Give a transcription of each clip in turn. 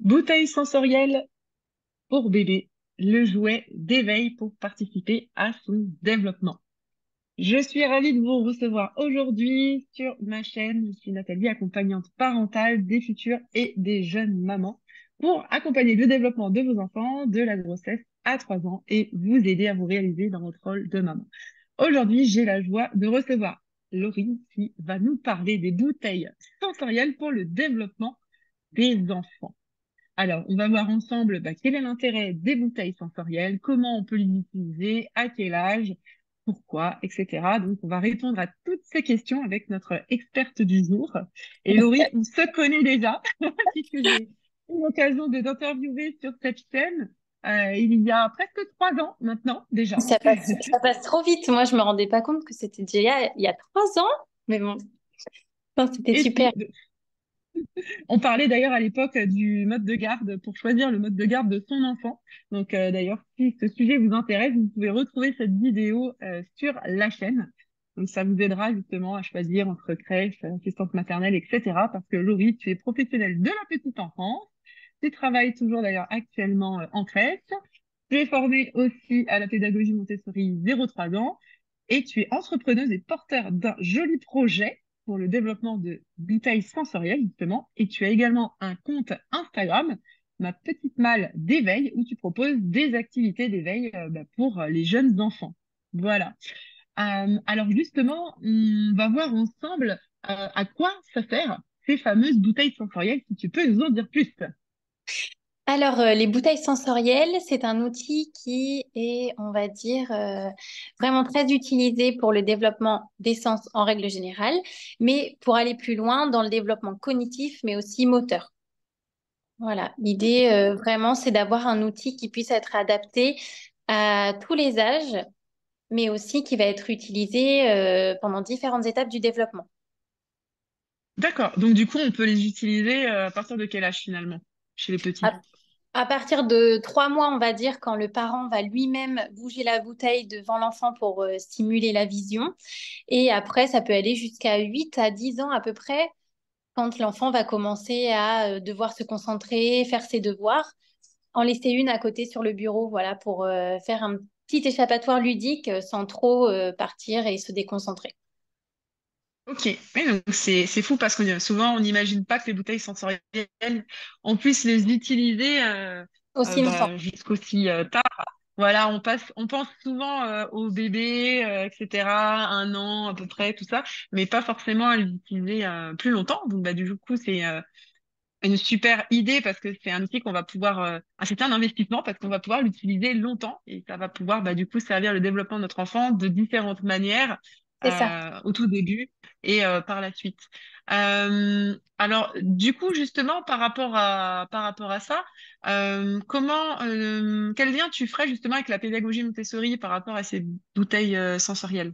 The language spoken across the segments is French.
Bouteille sensorielle pour bébé, le jouet d'éveil pour participer à son développement. Je suis ravie de vous recevoir aujourd'hui sur ma chaîne. Je suis Nathalie, accompagnante parentale des futures et des jeunes mamans pour accompagner le développement de vos enfants de la grossesse à 3 ans et vous aider à vous réaliser dans votre rôle de maman. Aujourd'hui, j'ai la joie de recevoir Laurie qui va nous parler des bouteilles sensorielles pour le développement des enfants. Alors, on va voir ensemble quel est l'intérêt des bouteilles sensorielles, comment on peut les utiliser, à quel âge, pourquoi, etc. Donc, on va répondre à toutes ces questions avec notre experte du jour. Et Laurie, on se connaît déjà, puisque j'ai eu l'occasion de t'interviewer sur cette chaîne il y a presque 3 ans maintenant déjà. Ça passe trop vite. Moi, je me rendais pas compte que c'était déjà il y a 3 ans. Mais bon, non, c'était Et super. si, on parlait d'ailleurs à l'époque du mode de garde pour choisir le mode de garde de son enfant. Donc d'ailleurs, si ce sujet vous intéresse, vous pouvez retrouver cette vidéo sur la chaîne. Donc ça vous aidera justement à choisir entre crèche, assistante maternelle, etc. Parce que Laurie, tu es professionnelle de la petite enfance. Tu travailles toujours d'ailleurs actuellement en crèche. Tu es formée aussi à la pédagogie Montessori 0-3 ans et tu es entrepreneuse et porteur d'un joli projet pour le développement de bouteilles sensorielles, justement. Et tu as également un compte Instagram, Ma Petite Malle d'éveil, où tu proposes des activités d'éveil pour les jeunes enfants. Voilà. Alors justement, on va voir ensemble à quoi ça sert ces fameuses bouteilles sensorielles, si tu peux nous en dire plus. Alors, les bouteilles sensorielles, c'est un outil qui est, on va dire, vraiment très utilisé pour le développement des sens en règle générale, mais pour aller plus loin dans le développement cognitif, mais aussi moteur. Voilà, l'idée, vraiment, c'est d'avoir un outil qui puisse être adapté à tous les âges, mais aussi qui va être utilisé, pendant différentes étapes du développement. D'accord. Donc du coup, on peut les utiliser à partir de quel âge finalement, chez les petits? À partir de 3 mois, on va dire, quand le parent va lui-même bouger la bouteille devant l'enfant pour stimuler la vision. Et après, ça peut aller jusqu'à 8 à 10 ans à peu près, quand l'enfant va commencer à devoir se concentrer, faire ses devoirs. En laisser une à côté sur le bureau, voilà, pour faire un petit échappatoire ludique sans trop partir et se déconcentrer. Ok, oui, donc c'est fou parce que souvent on n'imagine pas que les bouteilles sensorielles, on puisse les utiliser Aussi longtemps. jusqu'aussi tard. Voilà, on pense souvent aux bébés, etc., 1 an à peu près, tout ça, mais pas forcément à les utiliser plus longtemps. Donc du coup c'est une super idée parce que c'est un outil qu'on va pouvoir, c'est un investissement parce qu'on va pouvoir l'utiliser longtemps et ça va pouvoir du coup servir le développement de notre enfant de différentes manières C'est ça. au tout début et par la suite. Alors du coup justement par rapport à ça, quel lien tu ferais justement avec la pédagogie Montessori par rapport à ces bouteilles sensorielles?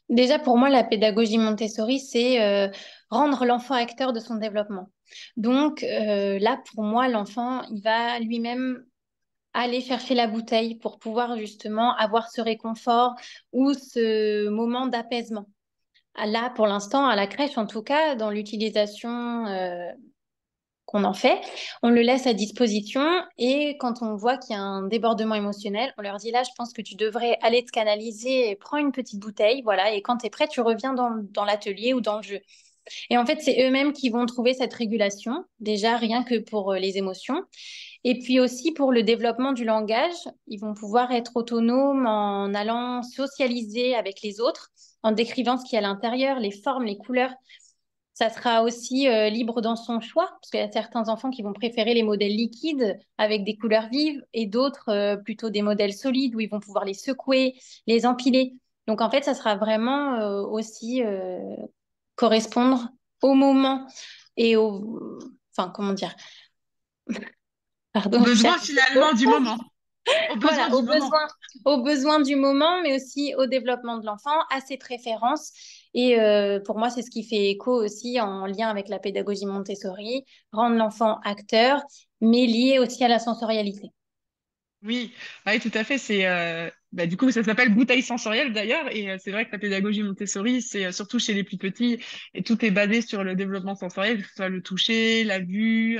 Déjà, pour moi, la pédagogie Montessori, c'est rendre l'enfant acteur de son développement. Donc là, pour moi, l'enfant, il va lui-même aller chercher la bouteille pour pouvoir justement avoir ce réconfort ou ce moment d'apaisement. Là, pour l'instant, à la crèche, en tout cas, dans l'utilisation qu'on en fait, on le laisse à disposition et quand on voit qu'il y a un débordement émotionnel, on leur dit là, je pense que tu devrais aller te canaliser et prends une petite bouteille, voilà, et quand tu es prêt, tu reviens dans l'atelier ou dans le jeu. Et en fait, c'est eux-mêmes qui vont trouver cette régulation, déjà rien que pour les émotions. Et puis aussi pour le développement du langage, ils vont pouvoir être autonomes en allant socialiser avec les autres, en décrivant ce qu'il y a à l'intérieur, les formes, les couleurs. Ça sera aussi libre dans son choix, parce qu'il y a certains enfants qui vont préférer les modèles liquides avec des couleurs vives et d'autres plutôt des modèles solides où ils vont pouvoir les secouer, les empiler. Donc en fait, ça sera vraiment aussi correspondre au moment et au... Enfin, comment dire? Aux Pardon, je besoins cherche. finalement du moment. Aux besoins Voilà, du moment. aux besoins du moment, mais aussi au développement de l'enfant, à ses préférences. Et pour moi, c'est ce qui fait écho aussi en lien avec la pédagogie Montessori, rendre l'enfant acteur, mais lié aussi à la sensorialité. Oui, ah oui, tout à fait. Du coup, ça s'appelle bouteille sensorielle d'ailleurs, et c'est vrai que la pédagogie Montessori, c'est surtout chez les plus petits, et tout est basé sur le développement sensoriel, que ce soit le toucher, la vue,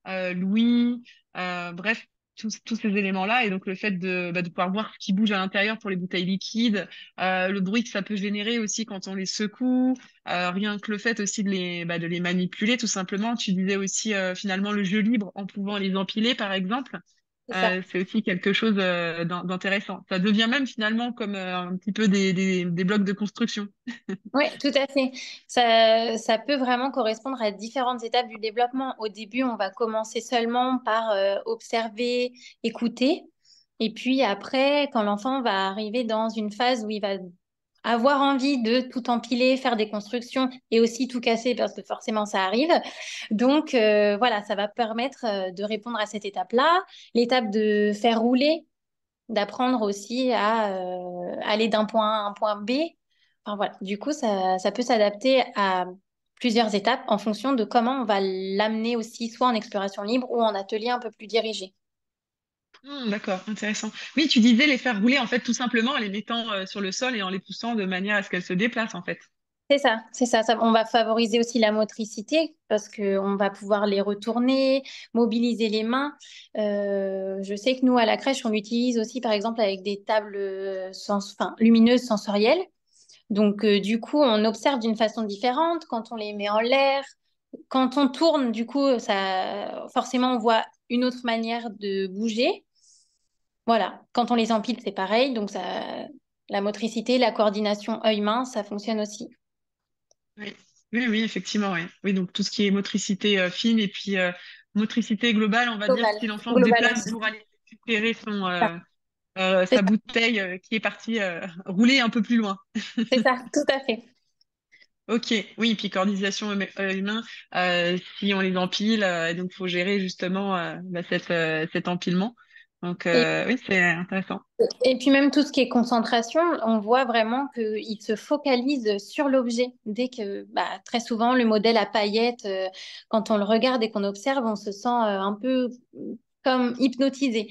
l'ouïe, bref, tous ces éléments-là. Et donc, le fait de pouvoir voir ce qui bouge à l'intérieur pour les bouteilles liquides, le bruit que ça peut générer aussi quand on les secoue, rien que le fait aussi de les manipuler, tout simplement. Tu disais aussi, finalement, le jeu libre en pouvant les empiler, par exemple. C'est ça. C'est aussi quelque chose d'intéressant. Ça devient même finalement comme un petit peu des blocs de construction. Oui, tout à fait. Ça peut vraiment correspondre à différentes étapes du développement. Au début, on va commencer seulement par observer, écouter. Et puis après, quand l'enfant va arriver dans une phase où il va avoir envie de tout empiler, faire des constructions et aussi tout casser parce que forcément ça arrive. Donc voilà, ça va permettre de répondre à cette étape-là. L'étape de faire rouler, d'apprendre aussi à aller d'un point A à un point B. Enfin, voilà. Du coup, ça peut s'adapter à plusieurs étapes en fonction de comment on va l'amener aussi, soit en exploration libre ou en atelier un peu plus dirigé. D'accord, intéressant. Oui, tu disais les faire rouler en fait tout simplement en les mettant sur le sol et en les poussant de manière à ce qu'elles se déplacent en fait. C'est ça, c'est ça, ça. On va favoriser aussi la motricité parce qu'on va pouvoir les retourner, mobiliser les mains. Je sais que nous, à la crèche, on l'utilise aussi, par exemple, avec des tables enfin, lumineuses sensorielles. Donc, du coup, on observe d'une façon différente quand on les met en l'air. Quand on tourne, du coup, ça, forcément, on voit une autre manière de bouger. Voilà. Quand on les empile, c'est pareil. Donc, ça, la motricité, la coordination œil-main, ça fonctionne aussi. Oui, oui, oui, effectivement, oui. Oui, donc tout ce qui est motricité fine et puis motricité globale, on va dire, Global. si l'enfant se Global déplace aussi. pour aller récupérer C'est sa ça, bouteille qui est partie rouler un peu plus loin. c'est ça, tout à fait. Ok, oui, et puis coordination humain, si on les empile, et donc faut gérer justement cet empilement. Donc Et, oui, c'est intéressant. et puis même tout ce qui est concentration, on voit vraiment qu'il se focalise sur l'objet. Dès que, bah, très souvent, le modèle à paillettes, quand on le regarde et qu'on observe, on se sent un peu comme hypnotisé.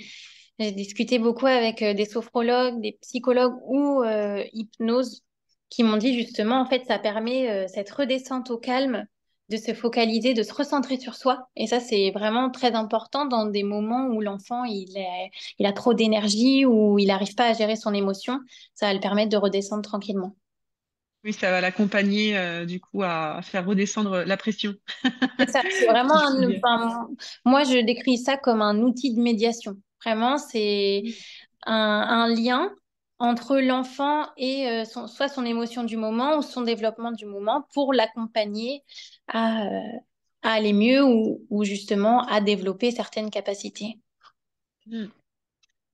J'ai discuté beaucoup avec des sophrologues, des psychologues ou hypnose qui m'ont dit justement, en fait, ça permet cette redescente au calme, de se focaliser, de se recentrer sur soi. Et ça, c'est vraiment très important dans des moments où l'enfant, il a trop d'énergie ou il n'arrive pas à gérer son émotion. Ça va le permettre de redescendre tranquillement. Oui, ça va l'accompagner du coup à faire redescendre la pression, C'est ça, c'est vraiment si je puis dire. enfin, moi, je décris ça comme un outil de médiation. Vraiment, c'est un lien entre l'enfant et soit son émotion du moment ou son développement du moment pour l'accompagner à, à aller mieux ou justement à développer certaines capacités. Mm.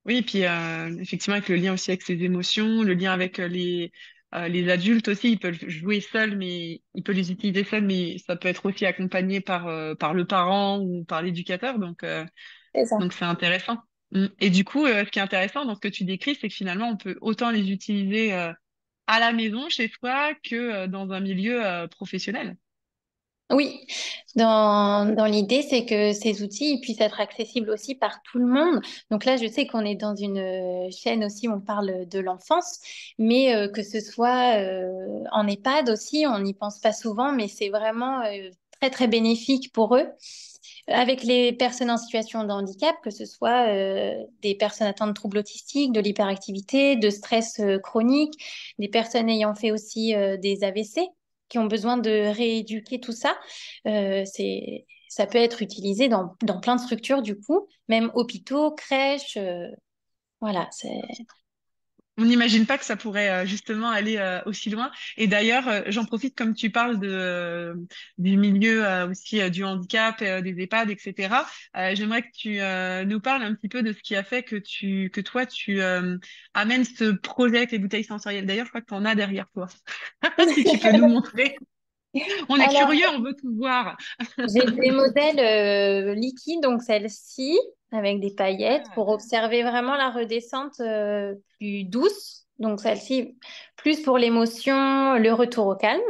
Oui, et puis effectivement avec le lien aussi avec ses émotions, le lien avec les adultes aussi, ils peuvent jouer seuls, mais ils peuvent les utiliser seuls, mais ça peut être aussi accompagné par le parent ou par l'éducateur, C'est ça. donc c'est intéressant. Et du coup, ce qui est intéressant dans ce que tu décris, c'est que finalement on peut autant les utiliser à la maison, chez soi, que dans un milieu professionnel. Oui, dans l'idée, c'est que ces outils ils puissent être accessibles aussi par tout le monde. Donc là, je sais qu'on est dans une chaîne aussi où on parle de l'enfance, mais que ce soit en EHPAD aussi, on n'y pense pas souvent, mais c'est vraiment très, très bénéfique pour eux. Avec les personnes en situation de handicap, que ce soit des personnes atteintes de troubles autistiques, de l'hyperactivité, de stress chronique, des personnes ayant fait aussi des AVC qui ont besoin de rééduquer tout ça. Ça peut être utilisé dans plein de structures du coup, même hôpitaux, crèches. Voilà, c'est On n'imagine pas que ça pourrait justement aller aussi loin. Et d'ailleurs, j'en profite comme tu parles du milieu aussi du handicap, des EHPAD, etc. J'aimerais que tu nous parles un petit peu de ce qui a fait que toi, tu amènes ce projet avec les bouteilles sensorielles. D'ailleurs, je crois que tu en as derrière toi. Si tu peux nous montrer. On est Alors, curieux, on veut tout voir. j'ai des modèles liquides, donc celle-ci, avec des paillettes, Ah, pour observer vraiment la redescente plus douce. Donc celle-ci, plus pour l'émotion, le retour au calme.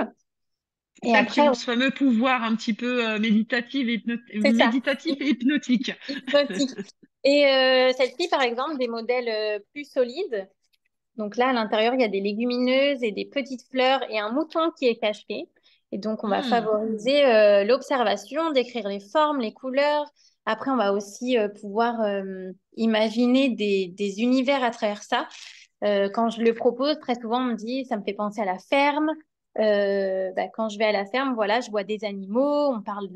Et celles qui après, ont ce fameux pouvoir un petit peu c'est ça, méditatif et hypnotique. hypnotique. Et celle-ci, par exemple, des modèles plus solides. Donc là, à l'intérieur, il y a des légumineuses et des petites fleurs et un mouton qui est caché. Et donc, on va Hmm. favoriser l'observation, décrire les formes, les couleurs, Après, on va aussi pouvoir imaginer des univers à travers ça. Quand je le propose, très souvent, on me dit, ça me fait penser à la ferme. Quand je vais à la ferme, voilà, je vois des animaux, on parle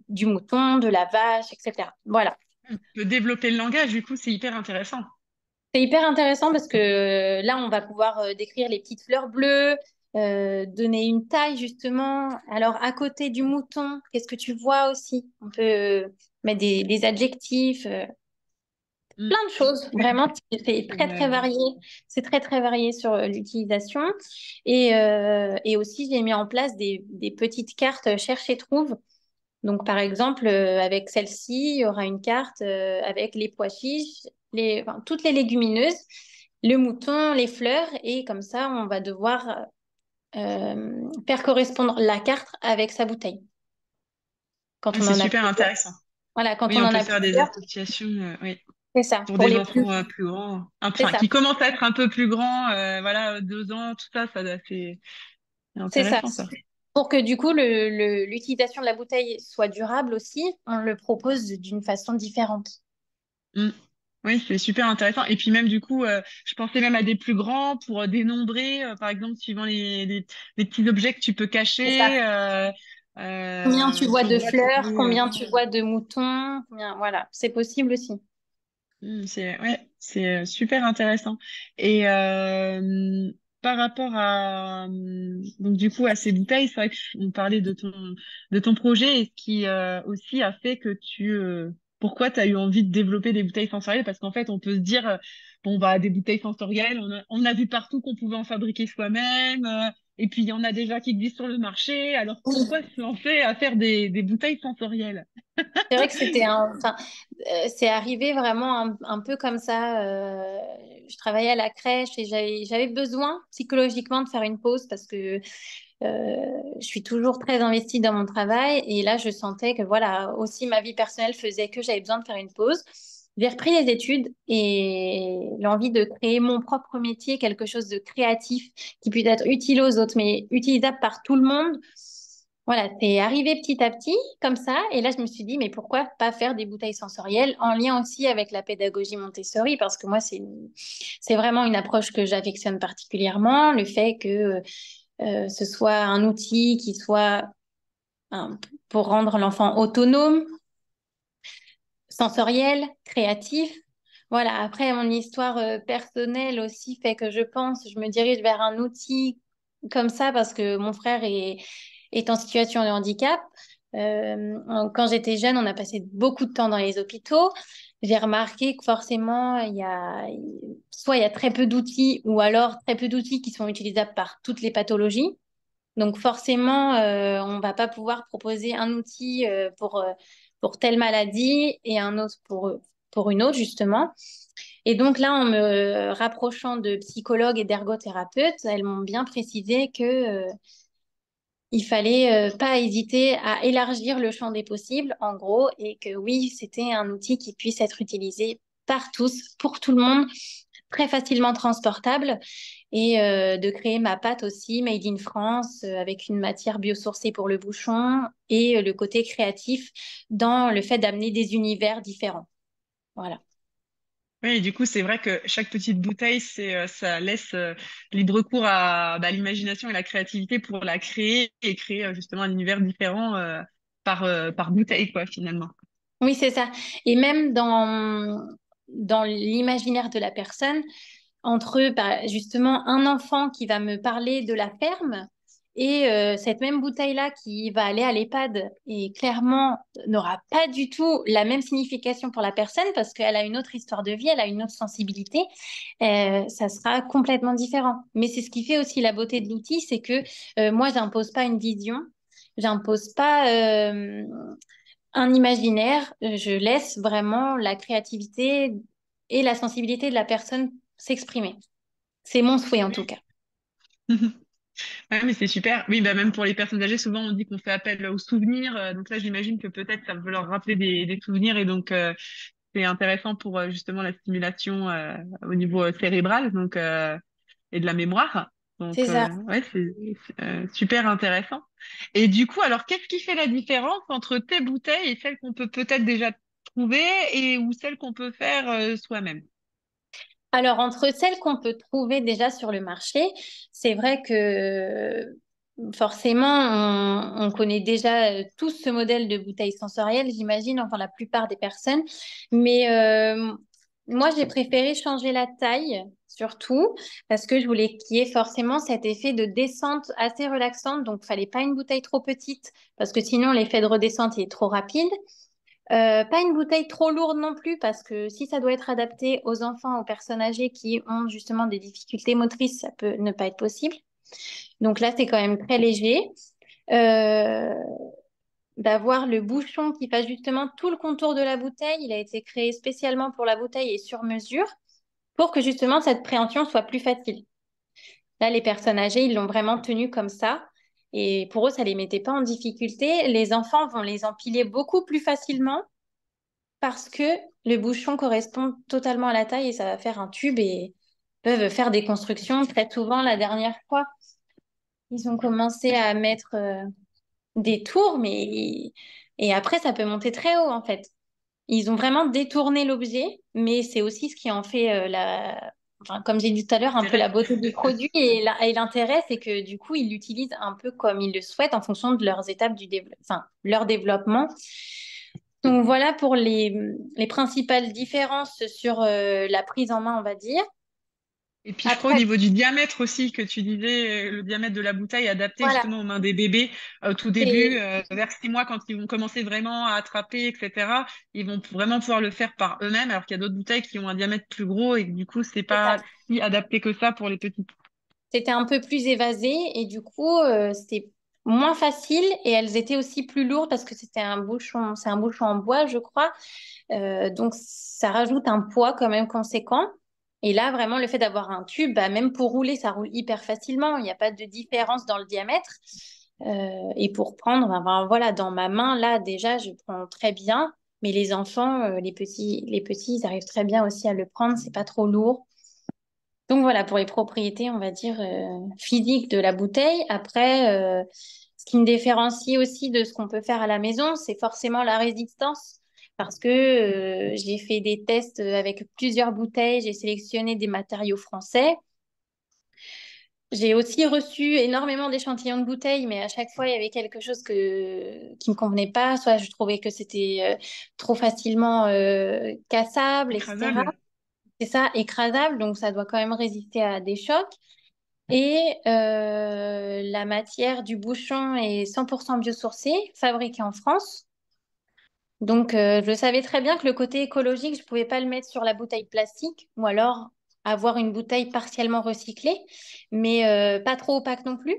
du mouton, de la vache, etc. Voilà. On peut développer le langage, du coup, c'est hyper intéressant. C'est hyper intéressant parce que là, on va pouvoir décrire les petites fleurs bleues, donner une taille justement. Alors, à côté du mouton, qu'est-ce que tu vois aussi? On peut mettre des adjectifs, Mm. plein de choses. Oui, Vraiment, c'est très, très ouais. varié. C'est très, très varié sur l'utilisation. Et aussi, j'ai mis en place des petites cartes cherche et trouve. Donc, par exemple, avec celle-ci, il y aura une carte avec les pois chiches, toutes les légumineuses, le mouton, les fleurs, et comme ça, on va devoir faire correspondre la carte avec sa bouteille. Quand Ouais, on c'est en a super plusieurs. intéressant. Voilà, quand Oui, on on en peut a faire des plusieurs, associations, oui, c'est ça. pour Pour des les plus, enfants plus grands, c'est enfin, ça. qui commencent à être un peu plus grands, voilà, 2 ans, tout ça, c'est C'est ça. intéressant, ça. Pour que du coup, l'utilisation de la bouteille soit durable aussi, on le propose d'une façon différente. Mm. Oui, c'est super intéressant. Et puis même du coup, je pensais même à des plus grands pour dénombrer, par exemple, suivant les petits objets que tu peux C'est ça. cacher. Combien tu vois Tu de vois, tu fleurs, peux. combien tu vois de moutons, voilà, c'est possible aussi. C'est ouais, c'est super intéressant. Et par rapport à donc du coup à ces bouteilles, c'est vrai que on parlait de ton projet et ce qui aussi a fait que pourquoi tu as eu envie de développer des bouteilles sensorielles parce qu'en fait on peut se dire bon bah des bouteilles sensorielles, on a vu partout qu'on pouvait en fabriquer soi-même et puis il y en a déjà qui existent sur le marché, alors pourquoi se lancer à faire des bouteilles sensorielles? C'est vrai que enfin, c'est arrivé vraiment un peu comme ça. Je travaillais à la crèche et j'avais besoin psychologiquement de faire une pause parce que je suis toujours très investie dans mon travail et là, je sentais que voilà, aussi ma vie personnelle faisait que j'avais besoin de faire une pause. J'ai repris les études et l'envie de créer mon propre métier, quelque chose de créatif qui puisse être utile aux autres, mais utilisable par tout le monde. Voilà, c'est arrivé petit à petit comme ça. Et là, je me suis dit, mais pourquoi pas faire des bouteilles sensorielles en lien aussi avec la pédagogie Montessori? Parce que moi, c'est vraiment une approche que j'affectionne particulièrement. Le fait que ce soit un outil qui soit pour rendre l'enfant autonome, sensoriel, créatif. Voilà, après, mon histoire personnelle aussi fait que je pense, je me dirige vers un outil comme ça parce que mon frère est en situation de handicap. Quand j'étais jeune, on a passé beaucoup de temps dans les hôpitaux. J'ai remarqué que forcément, soit il y a très peu d'outils ou alors très peu d'outils qui sont utilisables par toutes les pathologies. Donc forcément, on va pas pouvoir proposer un outil pour telle maladie et un autre pour une autre, justement. Et donc là, en me rapprochant de psychologues et d'ergothérapeutes, elles m'ont bien précisé que, il fallait pas hésiter à élargir le champ des possibles, en gros, et que oui, c'était un outil qui puisse être utilisé par tous, pour tout le monde, très facilement transportable, et de créer ma pâte aussi, made in France, avec une matière biosourcée pour le bouchon, et le côté créatif dans le fait d'amener des univers différents. Voilà. Oui, et du coup, c'est vrai que chaque petite bouteille, ça laisse libre cours à l'imagination et la créativité pour la créer et créer justement un univers différent par bouteille, quoi, finalement. Oui, c'est ça. Et même dans l'imaginaire de la personne, entre justement un enfant qui va me parler de la ferme et cette même bouteille-là qui va aller à l'EHPAD et clairement n'aura pas du tout la même signification pour la personne parce qu'elle a une autre histoire de vie, elle a une autre sensibilité, ça sera complètement différent. Mais c'est ce qui fait aussi la beauté de l'outil, c'est que moi, j'impose pas une vision, j'impose pas un imaginaire, je laisse vraiment la créativité et la sensibilité de la personne s'exprimer. C'est mon souhait en tout cas. Ouais, mais c'est super. Oui, bah, même pour les personnes âgées, souvent on dit qu'on fait appel aux souvenirs. Donc là, j'imagine que peut-être ça veut leur rappeler des souvenirs et donc c'est intéressant pour justement la stimulation au niveau cérébral et de la mémoire. C'est Donc ça. ouais, c'est super intéressant. Et du coup, alors qu'est-ce qui fait la différence entre tes bouteilles et celles qu'on peut peut-être déjà trouver ou celles qu'on peut faire soi-même? Alors, entre celles qu'on peut trouver déjà sur le marché, c'est vrai que forcément, on connaît déjà tous ce modèle de bouteille sensorielle, j'imagine, enfin la plupart des personnes. Mais moi, j'ai préféré changer la taille, surtout, parce que je voulais qu'il y ait forcément cet effet de descente assez relaxante. Donc, fallait pas une bouteille trop petite, parce que sinon, l'effet de redescente il est trop rapide. Pas une bouteille trop lourde non plus, parce que si ça doit être adapté aux enfants, aux personnes âgées qui ont justement des difficultés motrices, ça peut ne pas être possible. Donc là, c'est quand même très léger. Euh, D'avoir le bouchon qui fasse justement tout le contour de la bouteille. Il a été créé spécialement pour la bouteille et sur mesure pour que justement cette préhension soit plus facile. Là, les personnes âgées, ils l'ont vraiment tenu comme ça. Et pour eux, ça les mettait pas en difficulté. Les enfants vont les empiler beaucoup plus facilement parce que le bouchon correspond totalement à la taille et ça va faire un tube et peuvent faire des constructions. Très souvent, la dernière fois, ils ont commencé à mettre des tours, mais et après, ça peut monter très haut en fait. Ils ont vraiment détourné l'objet, mais c'est aussi ce qui en fait enfin, comme j'ai dit tout à l'heure, un peu Intérêt. la beauté du produit et l'intérêt, c'est que du coup, ils l'utilisent un peu comme ils le souhaitent en fonction de leurs étapes enfin, leur développement. Donc voilà pour les principales différences sur la prise en main, on va dire. Et puis je crois au Après, niveau du diamètre aussi que tu disais, le diamètre de la bouteille adapté voilà, justement aux mains des bébés au tout début, c'est vers 6 mois quand ils vont commencer vraiment à attraper, etc. Ils vont vraiment pouvoir le faire par eux-mêmes, alors qu'il y a d'autres bouteilles qui ont un diamètre plus gros et que, du coup c'est c'est ça. pas si adapté que ça pour les petits. C'était un peu plus évasé et du coup, c'était moins facile et elles étaient aussi plus lourdes parce que c'est un bouchon en bois, je crois. Donc, ça rajoute un poids quand même conséquent. Et là, vraiment, le fait d'avoir un tube, bah, même pour rouler, ça roule hyper facilement. Il n'y a pas de différence dans le diamètre. Et pour prendre, ben, voilà, dans ma main, là, déjà, je prends très bien. Mais les enfants, les petits, ils arrivent très bien aussi à le prendre. C'est pas trop lourd. Donc voilà, pour les propriétés, on va dire, physiques de la bouteille. Après, ce qui me différencie aussi de ce qu'on peut faire à la maison, c'est forcément la résistance. Parce que j'ai fait des tests avec plusieurs bouteilles, j'ai sélectionné des matériaux français. J'ai aussi reçu énormément d'échantillons de bouteilles, mais à chaque fois, il y avait quelque chose qui me convenait pas. Soit je trouvais que c'était trop facilement cassable, etc. Écrasable. C'est ça, écrasable, donc ça doit quand même résister à des chocs. Et la matière du bouchon est 100% biosourcée, fabriquée en France. Donc, je savais très bien que le côté écologique, je ne pouvais pas le mettre sur la bouteille plastique ou alors avoir une bouteille partiellement recyclée, mais pas trop opaque non plus,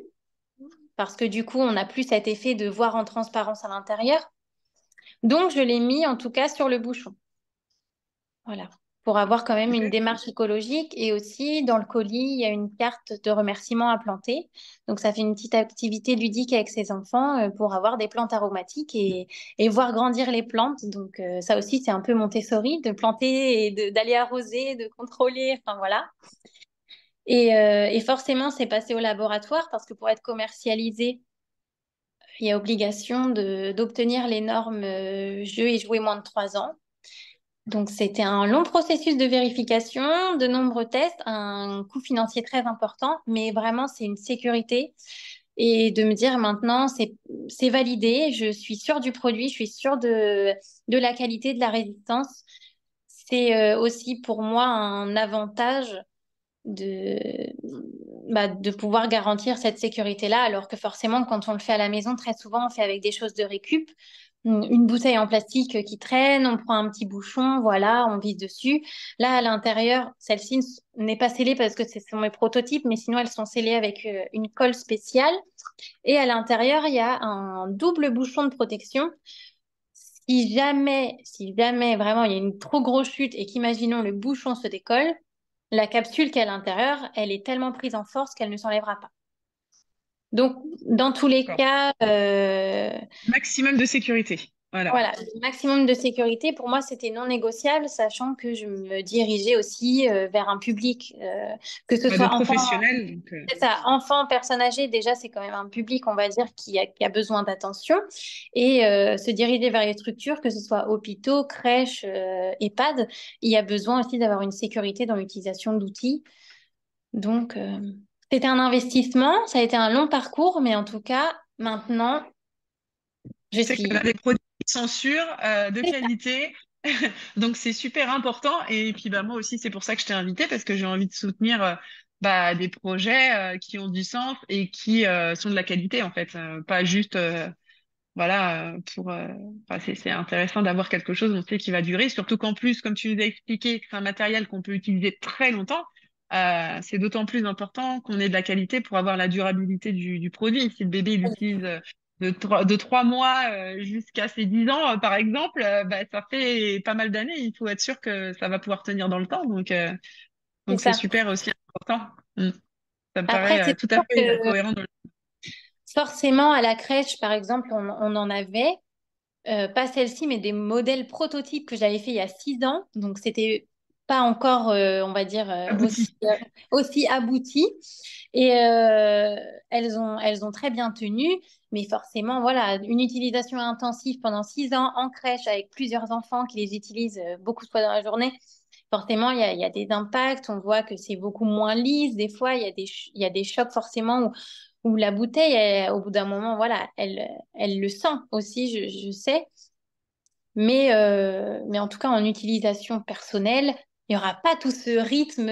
parce que du coup, on n'a plus cet effet de voir en transparence à l'intérieur. Donc, je l'ai mis en tout cas sur le bouchon. Voilà, pour avoir quand même une démarche écologique. Et aussi, dans le colis, il y a une carte de remerciement à planter. Donc, ça fait une petite activité ludique avec ses enfants pour avoir des plantes aromatiques et voir grandir les plantes. Donc, ça aussi, c'est un peu Montessori, de planter et d'aller arroser, de contrôler. Enfin, voilà. Et forcément, c'est passé au laboratoire parce que pour être commercialisé, il y a obligation d'obtenir les normes jeux et jouets moins de 3 ans. Donc, c'était un long processus de vérification, de nombreux tests, un coût financier très important, mais vraiment, c'est une sécurité. Et de me dire maintenant, c'est validé, je suis sûre du produit, je suis sûre de la qualité, de la résistance. C'est aussi pour moi un avantage de, de pouvoir garantir cette sécurité-là, alors que forcément, quand on le fait à la maison, très souvent, on fait avec des choses de récup. Une bouteille en plastique qui traîne, on prend un petit bouchon, voilà, on vise dessus. Là, à l'intérieur, celle-ci n'est pas scellée parce que ce sont mes prototypes, mais sinon, elles sont scellées avec une colle spéciale. Et à l'intérieur, il y a un double bouchon de protection. Si jamais vraiment il y a une trop grosse chute et qu'imaginons le bouchon se décolle, la capsule qui est à l'intérieur, elle est tellement prise en force qu'elle ne s'enlèvera pas. Donc, dans tous les D'accord. cas, Maximum de sécurité. Voilà. Voilà, le maximum de sécurité, pour moi, c'était non négociable, sachant que je me dirigeais aussi vers un public, que ce Bah, de soit enfant, professionnels. Donc, c'est ça, enfant, personne âgée, déjà, c'est quand même un public, on va dire, qui a besoin d'attention. Et se diriger vers les structures, que ce soit hôpitaux, crèches, EHPAD, il y a besoin aussi d'avoir une sécurité dans l'utilisation d'outils. Donc, c'était un investissement, ça a été un long parcours, mais en tout cas, maintenant, je c'est qu'on a suis... des produits sans sûrs, de qualité. Donc, c'est super important. Et puis, bah, moi aussi, c'est pour ça que je t'ai invité, parce que j'ai envie de soutenir bah, des projets qui ont du sens et qui sont de la qualité, en fait. Pas juste, voilà, enfin, c'est intéressant d'avoir quelque chose, on sait, qui va durer. Surtout qu'en plus, comme tu nous as expliqué, que c'est un matériel qu'on peut utiliser très longtemps. C'est d'autant plus important qu'on ait de la qualité pour avoir la durabilité du produit. Si le bébé il l'utilise de 3 mois jusqu'à ses 10 ans, par exemple, bah, ça fait pas mal d'années. Il faut être sûr que ça va pouvoir tenir dans le temps. C'est Donc c'est ça. super aussi important. Mm. Ça me Après, paraît c'est tout à sûr fait que cohérent. forcément, à la crèche, par exemple, on en avait, pas celle-ci, mais des modèles prototypes que j'avais fait il y a 6 ans. Donc, c'était pas encore, on va dire, Abouti. aussi abouti. Et elles ont très bien tenu. Mais forcément, voilà, une utilisation intensive pendant 6 ans en crèche avec plusieurs enfants qui les utilisent beaucoup de fois dans la journée. Forcément, il y a des impacts. On voit que c'est beaucoup moins lisse. Des fois, il y a des chocs forcément où la bouteille, au bout d'un moment, voilà, elle le sent aussi, je sais. Mais en tout cas, en utilisation personnelle, il n'y aura pas tout ce rythme.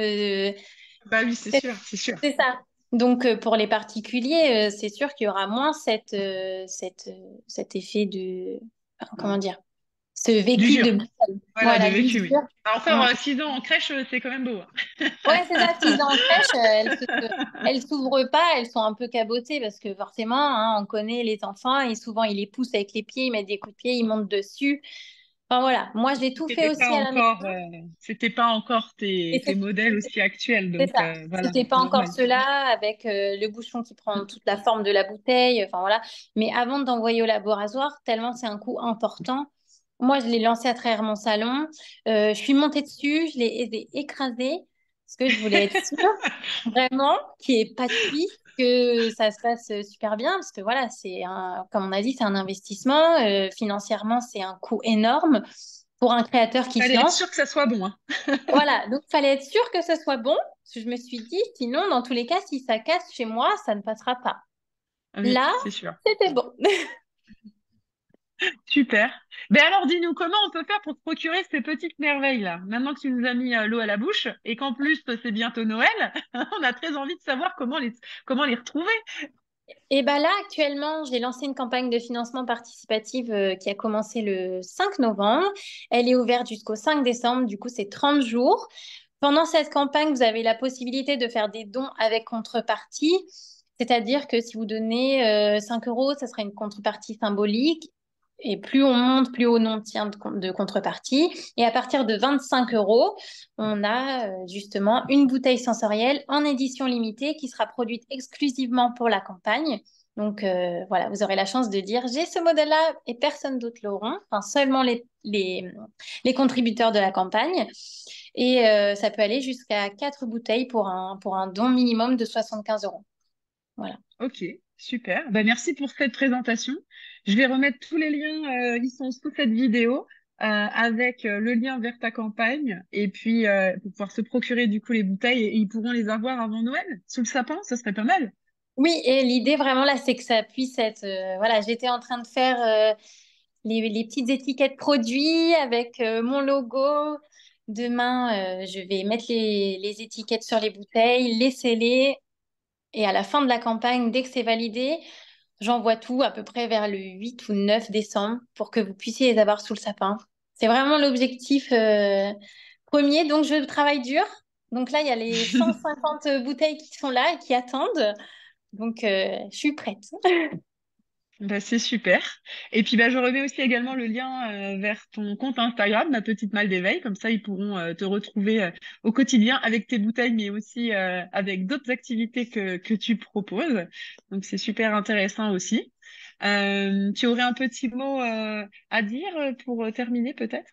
Bah oui, c'est C'est sûr, c'est sûr. c'est ça. Donc, pour les particuliers, c'est sûr qu'il y aura moins cet effet de, enfin, comment dire, ce vécu D'usure. de bouteille. Voilà, de Voilà, vécu, oui. d'usure. Encore 6 ans en crèche, c'est quand même beau. Ouais, c'est ça, 6 ans en crèche, elles s'ouvrent pas, elles sont un peu cabotées parce que forcément, hein, on connaît les enfants et souvent ils les poussent avec les pieds, ils mettent des coups de pied, ils montent dessus. Enfin voilà, moi j'ai tout fait C'était pas aussi à la maison encore, c'était pas encore et tes modèles aussi actuels, c'est donc ça. voilà, C'était pas c'est encore normal. cela avec le bouchon qui prend toute la forme de la bouteille, enfin voilà. Mais avant d'envoyer au laboratoire, tellement c'est un coût important. Moi, je l'ai lancé à travers mon salon. Je suis montée dessus, je l'ai écrasé parce que je voulais être sûre vraiment qu'il n'y ait pas de fuite, que ça se passe super bien, parce que voilà, comme on a dit, c'est un investissement. Financièrement, c'est un coût énorme pour un créateur qui se Fallait être lance. sûr que ça soit bon, hein. Voilà, donc il fallait être sûr que ce soit bon, parce que je me suis dit, sinon, dans tous les cas, si ça casse chez moi, ça ne passera pas. Oui, Là, c'est sûr. c'était bon. Super. Mais alors, dis-nous, comment on peut faire pour te procurer ces petites merveilles-là? Maintenant que tu nous as mis l'eau à la bouche et qu'en plus, c'est bientôt Noël, on a très envie de savoir comment les retrouver. Et bien là, actuellement, j'ai lancé une campagne de financement participatif qui a commencé le 5 novembre. Elle est ouverte jusqu'au 5 décembre, du coup, c'est 30 jours. Pendant cette campagne, vous avez la possibilité de faire des dons avec contrepartie. C'est-à-dire que si vous donnez 5 euros, ça sera une contrepartie symbolique. Et plus on monte, plus on obtient de contrepartie. Et à partir de 25 euros, on a justement une bouteille sensorielle en édition limitée qui sera produite exclusivement pour la campagne. Donc voilà, vous aurez la chance de dire j'ai ce modèle-là et personne d'autre l'auront, enfin seulement les contributeurs de la campagne. Et ça peut aller jusqu'à 4 bouteilles pour un don minimum de 75 euros. Voilà. Ok, super. Bah, merci pour cette présentation. Je vais remettre tous les liens, ils sont sous cette vidéo, avec le lien vers ta campagne. Et puis, pour pouvoir se procurer du coup les bouteilles, et ils pourront les avoir avant Noël, sous le sapin, ça serait pas mal. Oui, et l'idée vraiment là, c'est que ça puisse être. Voilà, j'étais en train de faire les petites étiquettes produits avec mon logo. Demain, je vais mettre les étiquettes sur les bouteilles, les sceller. Et à la fin de la campagne, dès que c'est validé, j'envoie tout à peu près vers le 8 ou 9 décembre pour que vous puissiez les avoir sous le sapin. C'est vraiment l'objectif premier. Donc, je travaille dur. Donc là, il y a les 150 bouteilles qui sont là et qui attendent. Donc, je suis prête. Bah, c'est super. Et puis bah, je remets aussi également le lien vers ton compte Instagram, Ma Petite Malle d'éveil. Comme ça, ils pourront te retrouver au quotidien avec tes bouteilles, mais aussi avec d'autres activités que tu proposes. Donc c'est super intéressant aussi. Tu aurais un petit mot à dire pour terminer peut-être?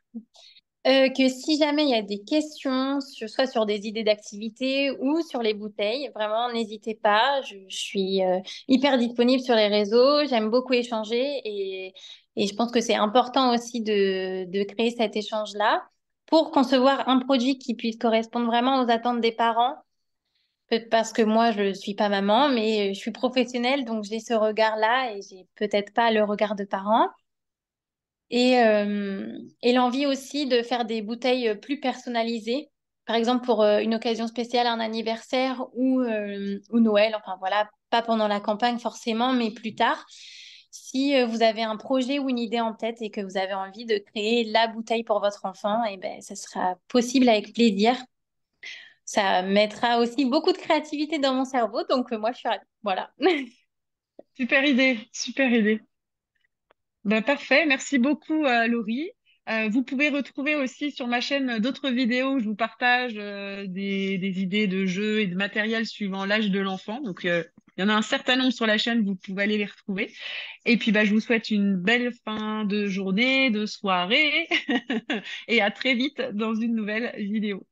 Que si jamais il y a des questions, soit sur des idées d'activités ou sur les bouteilles, vraiment, n'hésitez pas. Je suis hyper disponible sur les réseaux. J'aime beaucoup échanger et je pense que c'est important aussi de créer cet échange-là pour concevoir un produit qui puisse correspondre vraiment aux attentes des parents. Peut-être parce que moi, je ne suis pas maman, mais je suis professionnelle, donc j'ai ce regard-là et j'ai peut-être pas le regard de parent. Et l'envie aussi de faire des bouteilles plus personnalisées, par exemple pour une occasion spéciale, un anniversaire ou Noël, enfin voilà, pas pendant la campagne forcément, mais plus tard. Si vous avez un projet ou une idée en tête et que vous avez envie de créer la bouteille pour votre enfant, et ben, ça sera possible avec plaisir. Ça mettra aussi beaucoup de créativité dans mon cerveau, donc moi je suis ravie. Voilà. Super idée, super idée. Ben, parfait, merci beaucoup Laurie. Vous pouvez retrouver aussi sur ma chaîne d'autres vidéos où je vous partage des idées de jeux et de matériel suivant l'âge de l'enfant. Donc il y en a un certain nombre sur la chaîne, vous pouvez aller les retrouver. Et puis bah, je vous souhaite une belle fin de journée, de soirée et à très vite dans une nouvelle vidéo.